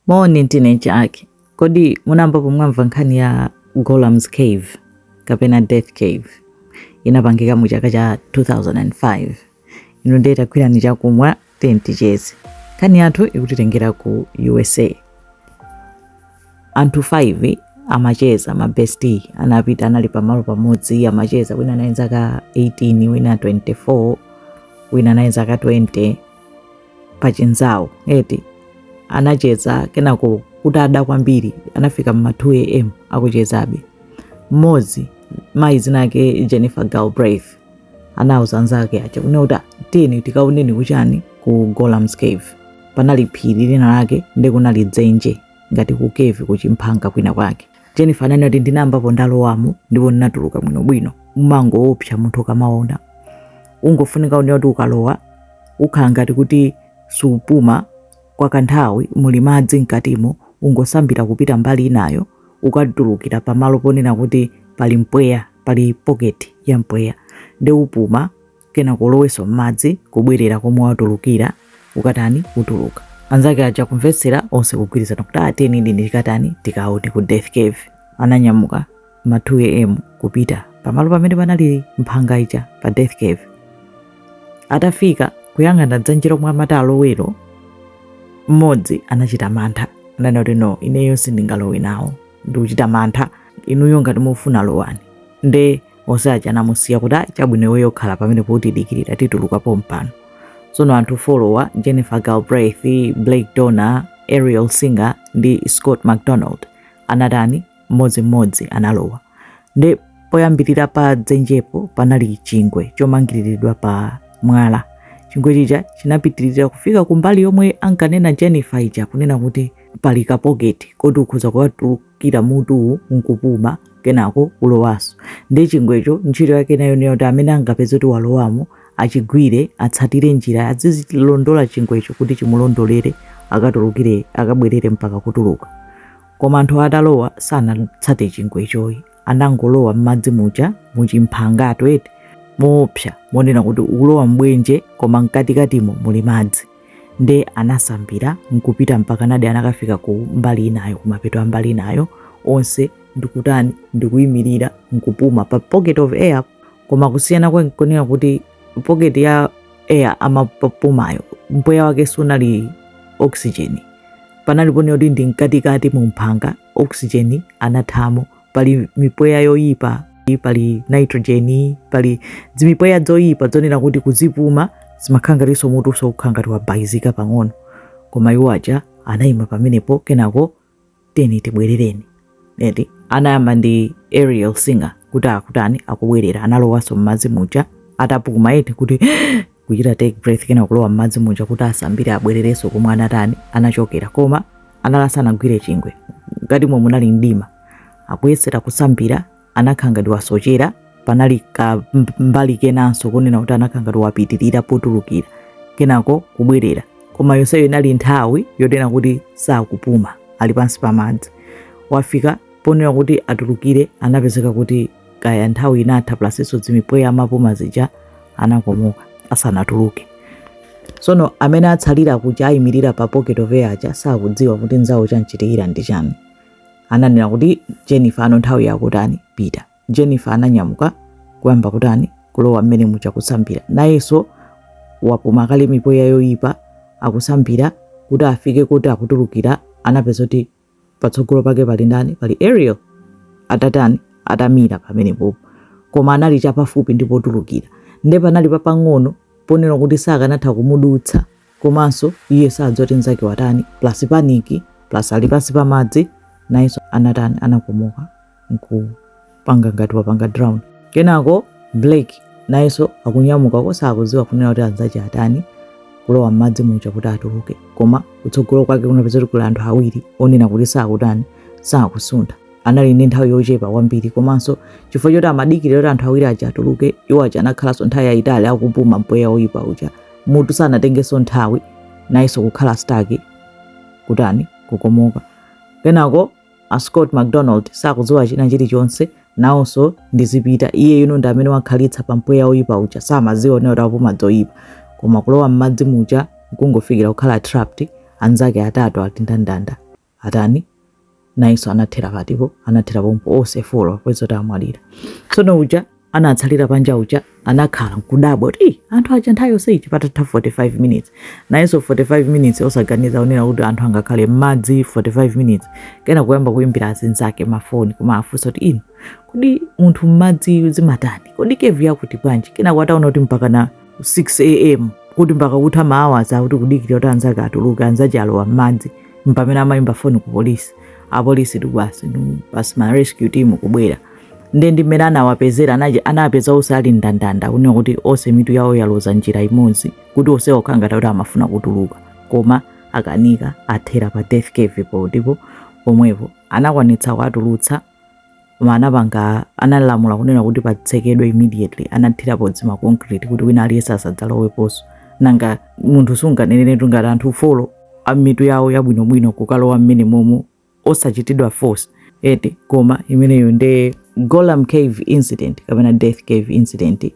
Morning teenager ake. Kodi munambapo mwamva nkhani ya Golem's Cave kapena Death Cave inapangika mu chaka cha 2005. Ino ndeta kwirani chakumwa tentichezi. Nkhani yathu ikutitengera ku USA. Anthu 5 amacheza mabestie anapita anali pamalo pamodzi amacheza wina anali zaka 18 wina 24 wina anali zaka 20 pachinzawo eti anacheza kenako kutada kwambiri anafika ma 2 am akuchezabe. Mmodzi mai zinake Jennifer Galbraith anauza nzake acha kunota tini tikaoneni kuchani ku Golem's Cave. Panali phiri lina lake ndi kunali dzenje ngati ku cave kuchimphanga kwina kwake. Jennifer ananoti ndinambapo ndalowamo ndipo ndinatuluka bwinobwino. Mmango opsa munthu kamaona ungofunika kuti ukalowa ukhala ngati kuti supuma kwa kanthawi muli madzi mkatimo ungosambira kupita mbali inayo ukatulukira pamalo ponena kuti pali mpweya pali pocket ya mpweya ndi upuma kena kuloweso madzi kubwerera komwe watulukira ukatani utuluka. Anzake aja kumvetsera onse kugwirizana kuti ateni ndikatani tikaone ku Death Cave. Ananyamuka ma 2 am kupita pamalo pamene panali mphanga ija pa Death Cave. Atafika kuyang'ana dzenje lomwe amati alowero, mmodzi anachita mantha ananoti no ineyo sindingalowe nawo ndikuchita mantha inuyo ngati mufuna lowani. Nde onse aja anamusiya kuti chabwino yokhala pamene kuti dikirira titulukapo mpano. Sono anthu follower Jennifer Galbraith, Blake Donner, Ariel Singer ndi Scott McDonald anatani mmodzi analowa. Nde poyambirira pa dzenjepo panali chingwe chomangiriridwa pa mwala. Chingwe chija chinapitirira kufika kumbali yomwe ankanena Jennifer ija kunena kuti pali ka pocket kodi ukhoza kuwatulukira mutu nkupuma kenako ulowaso. Ndi chingwecho ntchito yake nayo kuti amene angapeze kuti walowamo achigwire atsatire njira azizilondola chingwecho kuti chimulondolere akatulukire akabwerere mpaka kutuluka. Koma anthu atalowa sanatsate chingwechoyi anangolowa m'madzi muja muchimphangatu eti moopsa monena kuti ulowa mbwenje koma mkatikatimo muli madzi. Nde anasambira nkupita mpaka nadi anakafika ku mbali inayo kumapeto ambali inayo onse ndikutani ndikuyimirira nkupuma pa pocket of air. Koma kusiyana kwenkonera kuti pocket ya air amapumayo mpweya wake sunali oxygen. Panali pone kuti ndi mkatikati mu mphanga oxygen anathamo pali mipweya yoyipa pali nitrogen pali zimipweya zoyipa zonena kuti kuzipuma zimakhangatiso mutu sokukhangati wabayizika pang'ono. Koma iwo aja anayima pamenepo kenako teni tibwerereni. Eti anayamba ndi Ariel Singer kuti akutani akubwerera analowaso m'madzi muja atapuma eti kuti kuchita take breath kenako kulowa m'madzi muja kuti asambire abwerereso komwe anatani anachokera. Koma analasana gwire chingwe ngati momwe munali mdima akuyesera kusambira anakhangati wasochera panali ka mbali kenanso kunena kuti anakhangati wapitirira potulukira kenako kubwerera. Koma yonseyo inali nthawi yotena kuti sakupuma ali pansi pa madzi. Wafika ponena kuti atulukire anapezeka kuti kaya nthawi inatha plaseso zimipweya amapuma zija anakomoka asanatuluke. Sono amene atsalira kuja ayimirira pa pocket of air aja sakudziwa kuti nzawo chanchitikira ndi chani. Ananena kuti Jennifer ano nthawi yakutani pita. Jennifer ananyamuka kuyamba kutani kulowa mmene muja kusambira. Nayenso wapuma kale mipweya yoyipa akusambira kuti afike kuti akutulukira anapeza kuti patsogolo pake pali ndani pali Ariel atatani atamira pamenepo. Koma anali chapafupi ndipo tulukira. Nde panali papang'ono ponena kuti sakanatha kumudutsa komanso iye sadzoti nzake watani plus paniki plus ali pansi pa madzi nayenso anatani anakomoka nkupanga ngati wapanga drown. Kenako Blake nayenso akunyamuka kosakudziwa kunena kuti anzache atani kulowa m'madzi muja kuti atuluke. Koma kutsogolo kwake kunapeza kuti kuli anthu awiri onena kuti sakutani sakusuntha. Anali ndi nthawi yochepa kwambiri komanso chifukwa choti amadikirira kuti anthu awiri aja atuluke iwo aja anakhalanso nthawi yayitali akupuma mpweya oyipa uja mutu sanatengenso nthawi nayenso kukhala staki kutani kukomoka. Kenako a Scott McDonald sakudziwa china chilichonse nawonso ndizipita iye yuno ndi amene wakhalitsa pa mpweya oyipa uja samadziwa kuti apuma zoyipa. Koma kulowa m'madzi muja kungofikira kukhala trapped anzake atatu atindandanda atani naiso anathera patipo anathera pompo onse 4 kwezoti amwalira. Tsono uja anatsalira panja uja anakhala nkudabwa kuti anthu aja nthawi yonse ichi patatha 45 minutes naiso 45 minutes osaganiza unena kuti anthu angakhale m'madzi 45 minutes kena kuyamba kuimbira azinzake mafoni koma afunsa kuti inu kodi munthu m'madzi zimatani kodi kevu yakuti bwanji kena kwataona kuti mpaka na 6 am kuti mpaka kutha hours akuti kudikira kuti anzake atuluka anzaje alowa m'madzi mpamene amayimba foni ku polisi apolisi tubasi basi ma rescue team kubwera ndi mmene anawapezera anapeza onse ali ndandanda kunena kuti onse mitu yawo yaloza njira imodzi kuti onse okhangata kuti amafuna kutuluka koma akanika athera pa death cave ndipo pomwepo anakwanitsa kuatulutsa anapanga analamula kunena kuti patsekedwe immediately anathira podzi ma concrete kuti wina aliyense asadzaloweponso nanga munthu sunganenene ngati anthu folo amitu yawo yabwinobwino kukalowa mmene momo osachitidwa force eti koma imeneyo ndi Golam Cave incident kapena death cave incident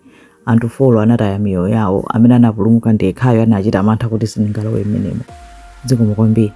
anthu folo anataya miyoyo yawo amene anapulumuka ndi ekhayo anachita mantha kuti sindingalowe mmenemo. Zikomo kwambiri.